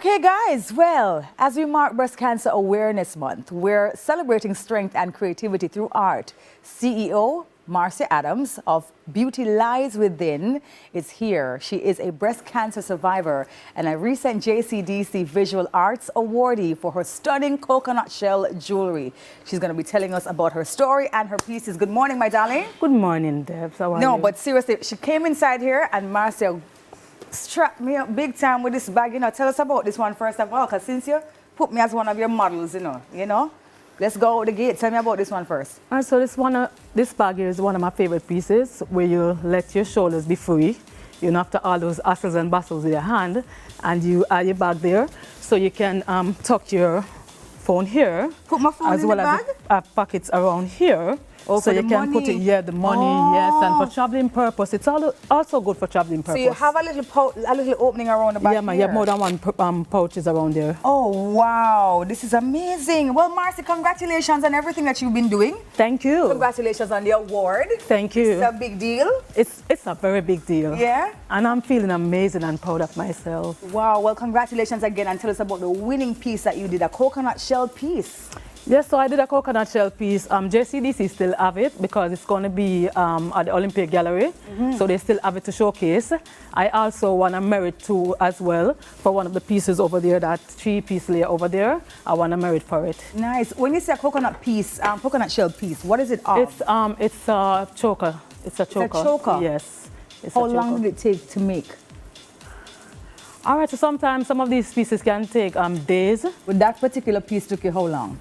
Okay, guys, well, as we mark Breast Cancer Awareness Month, we're celebrating strength and creativity through art. CEO Marcia Adams of Beauty Lies Within is here. She is a breast cancer survivor and a recent JCDC Visual Arts awardee for her stunning coconut shell jewelry. She's going to be telling us about her story and her pieces. Good morning, my darling. Good morning, Debs. How are you? No, but seriously, she came inside here and Marcia strapped me up big time with this bag. Tell us about this one first of all, because since you put me as one of your models, let's go out the gate. Tell me about this one first. All right, so this bag here is one of my favorite pieces, where you let your shoulders be free. After all those hustles and bustles with your hand, and you add your bag there, so you can tuck your phone here. Put my phone as in well the bag? as the pockets around here. Oh, so you can put it, the money, yes, and for traveling purpose. It's also good for traveling purpose. So you have a little opening around the back. Yeah, man, you have more than one pouches around there. Oh, wow, this is amazing. Well, Marcia, congratulations on everything that you've been doing. Thank you. Congratulations on the award. Thank you. It's a big deal. It's a very big deal. Yeah? And I'm feeling amazing and proud of myself. Wow, well, congratulations again, and tell us about the winning piece that you did, a coconut shell piece. Yes, so I did a coconut shell piece. JCDC still have it because it's going to be at the Olympic Gallery. So they still have it to showcase. I also won a merit too as well for one of the pieces over there, that 3-piece layer over there. I won a merit for it. Nice. When you say a coconut piece, coconut shell piece, what is it of? It's a choker. It's a choker. It's a choker? Yes. How long did it take to make? All right, so sometimes some of these pieces can take days. But that particular piece took you how long?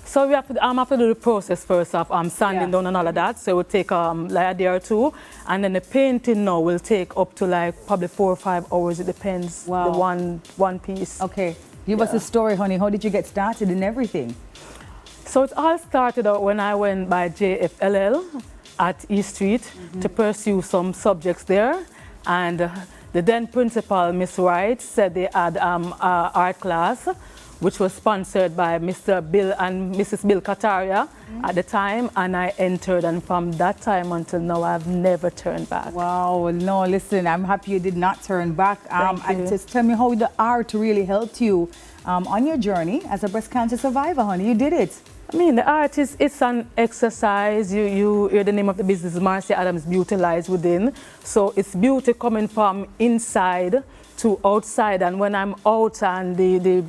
So we have to do the process first of sanding down and all of that. So it will take like a day or two. And then the painting now will take up to probably 4 or 5 hours. It depends. Wow. The one piece. Okay. Give us a story, honey. How did you get started in everything? So it all started out when I went by JFLL at East Street to pursue some subjects there. And the then principal, Miss Wright, said they had an art class, which was sponsored by Mr. Bill and Mrs. Bill Kataria at the time, and I entered, and from that time until now, I've never turned back. Wow, no, listen, I'm happy you did not turn back. And just tell me how the art really helped you on your journey as a breast cancer survivor, honey. You did it. I mean, the art it's an exercise. You hear the name of the business, Marcia Adams Beauty Lies Within. So it's beauty coming from inside to outside, and when I'm out and the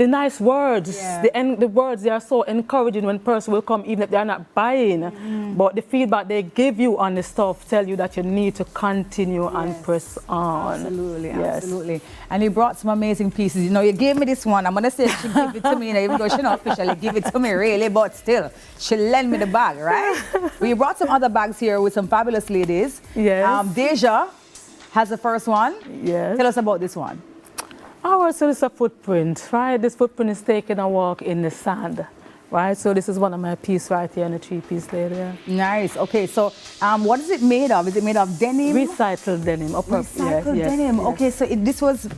nice words, the words, they are so encouraging when person will come, even if they are not buying. But the feedback they give you on the stuff tell you that you need to continue and press on. Absolutely, absolutely. And you brought some amazing pieces. You gave me this one. I'm going to say she gave it to me, even though she not officially give it to me, really, but still, she lent me the bag, right? We brought some other bags here with some fabulous ladies. Yes. Deja has the first one. Yes. Tell us about this one. Oh, so it's a footprint, right? This footprint is taking a walk in the sand, right? So this is one of my pieces right here, and a 3-piece layer. Nice. Okay, so what is it made of? Is it made of denim? Recycled denim. Recycled denim. Yes. Okay, so this was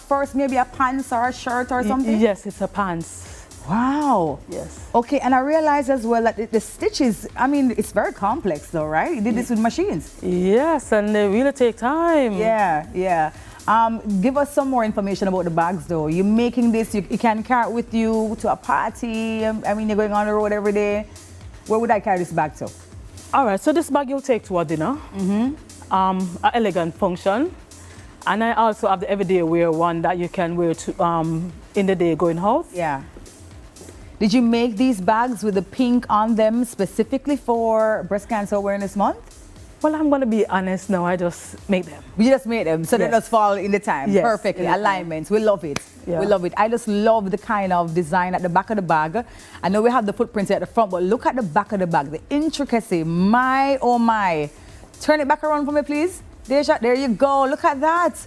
first maybe a pants or a shirt or something? Yes, it's a pants. Wow. Yes. Okay, and I realized as well that the stitches, I mean, it's very complex though, right? You did this with machines. Yes, and they really take time. Yeah. Give us some more information about the bags though. You're making this, you can carry it with you to a party. I mean, you're going on the road every day. Where would I carry this bag to? All right, so this bag you'll take to a dinner, an elegant function. And I also have the everyday wear one that you can wear to, in the day going out. Yeah. Did you make these bags with the pink on them specifically for Breast Cancer Awareness Month? Well, I'm going to be honest now, I just make them. You just made them, so they just fall in the time. Yes, perfectly. Alignments, we love it. Yeah. We love it. I just love the kind of design at the back of the bag. I know we have the footprints at the front, but look at the back of the bag, the intricacy, my oh my. Turn it back around for me, please. Deja, there you go, look at that.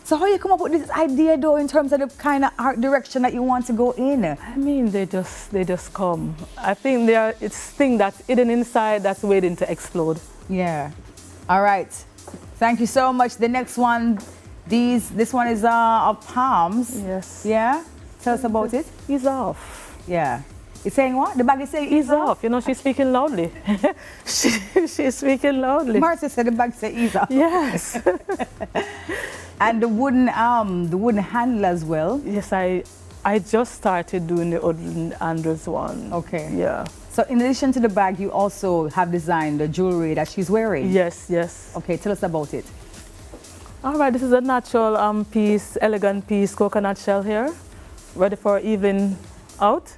So how you come up with this idea though in terms of the kind of art direction that you want to go in? I mean, they just come. I think it's thing that's hidden inside that's waiting to explode. Yeah. All right. Thank you so much. The next one, this one is of palms. Yes. Yeah. Tell us about it. He's off. Yeah. It's saying what? The bag is saying Ease off. You know, she's speaking loudly. She's speaking loudly. Marcia said the bag said ease off. Yes. And the wooden handle as well. Yes, I just started doing the wooden handles one. Okay. Yeah. So in addition to the bag, you also have designed the jewelry that she's wearing. Yes, yes. Okay, tell us about it. All right, this is a natural piece, elegant piece, coconut shell here, ready for evening out.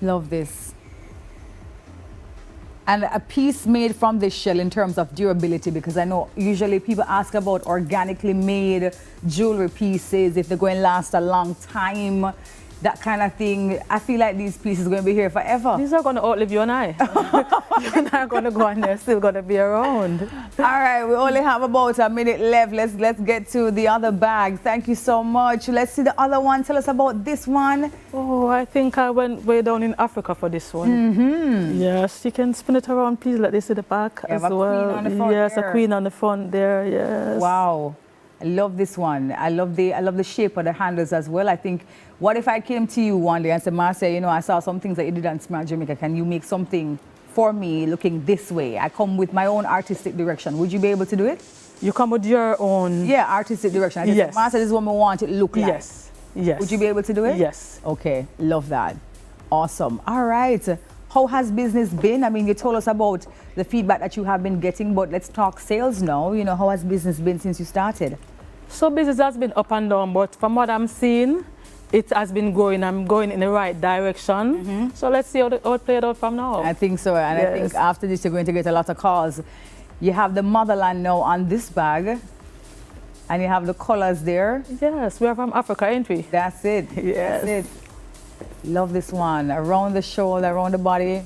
Love this. And a piece made from this shell in terms of durability, because I know usually people ask about organically made jewelry pieces, if they're going to last a long time, that kind of thing. I feel like these pieces are going to be here forever. These are going to outlive you and I. You and I are going to go and they're still going to be around. All right, we only have about a minute left. Let's get to the other bag. Thank you so much. Let's see the other one. Tell us about this one. Oh, I think I went way down in Africa for this one. Mm-hmm. Yes, you can spin it around, please. Let me see the back as well. Queen on the front yes, there. a queen on the front there. Yes. Wow. I love this one. I love the shape of the handles as well. I think, what if I came to you one day and said, Marcia, you know, I saw some things that you did on Smart Jamaica. Can you make something for me looking this way? I come with my own artistic direction. Would you be able to do it? You come with your own... Yeah, artistic direction. I just Yes. say, Marcia, this is what I want it to look like. Yes. Yes. Would you be able to do it? Yes. Okay, love that. Awesome. All right. How has business been? I mean, you told us about the feedback that you have been getting, but let's talk sales now. You know, how has business been since you started? So business has been up and down, but from what I'm seeing, it has been growing. I'm going in the right direction. Mm-hmm. So let's see how it played out from now. I think so. And Yes. I think after this, you're going to get a lot of calls. You have the motherland now on this bag, and you have the colors there. Yes, we are from Africa, ain't we? That's it. Yes. That's it. Love this one. Around the shoulder, around the body.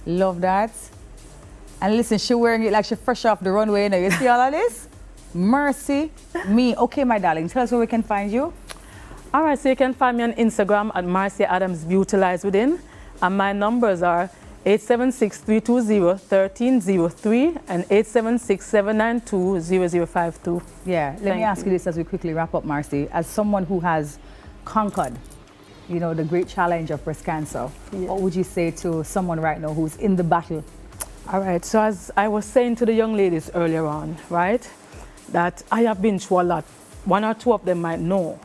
Love that. And listen, she's wearing it like she's fresh off the runway. Now, you see all of this? Mercy me. Okay, my darling, tell us where we can find you. All right, so you can find me on Instagram at Marcia Adams Beauty Lies Within. And my numbers are 876-320-1303 and 876-792-0052. Yeah, let me ask you this as we quickly wrap up, Marcy. As someone who has conquered, you know, the great challenge of breast cancer, what would you say to someone right now who's in the battle? All right, so as I was saying to the young ladies earlier on, right, that I have been through a lot. One or two of them might know.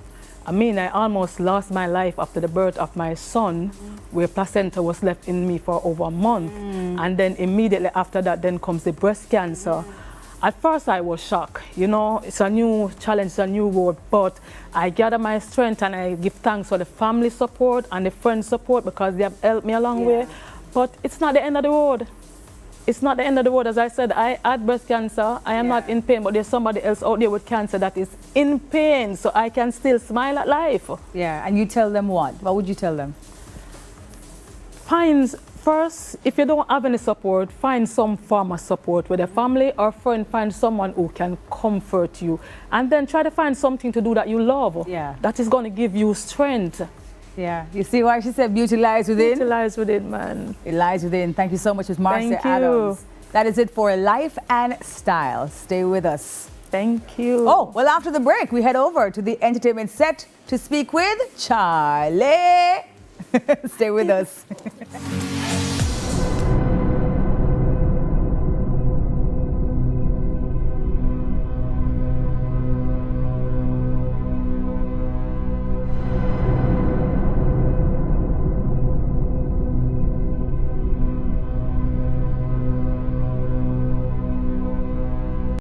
I mean, I almost lost my life after the birth of my son, where placenta was left in me for over a month. And then immediately after that, then comes the breast cancer. At first, I was shocked. You know, it's a new challenge, it's a new road, but I gather my strength and I give thanks for the family support and the friend support because they have helped me a long way. But it's not the end of the road. It's not the end of the road. As I said, I had breast cancer. I am not in pain, but there's somebody else out there with cancer that is in pain, so I can still smile at life. Yeah, and you tell them what? What would you tell them? First, if you don't have any support, find some form of support with a family or friend. Find someone who can comfort you. And then try to find something to do that you love. Yeah. That is going to give you strength. Yeah, you see why she said beauty lies within? Beauty lies within, man. It lies within. Thank you so much, Ms. Marcia Thank you. Adams. That is it for Life and Style. Stay with us. Thank you. Oh, well, after the break, we head over to the entertainment set to speak with Charlie. Stay with us.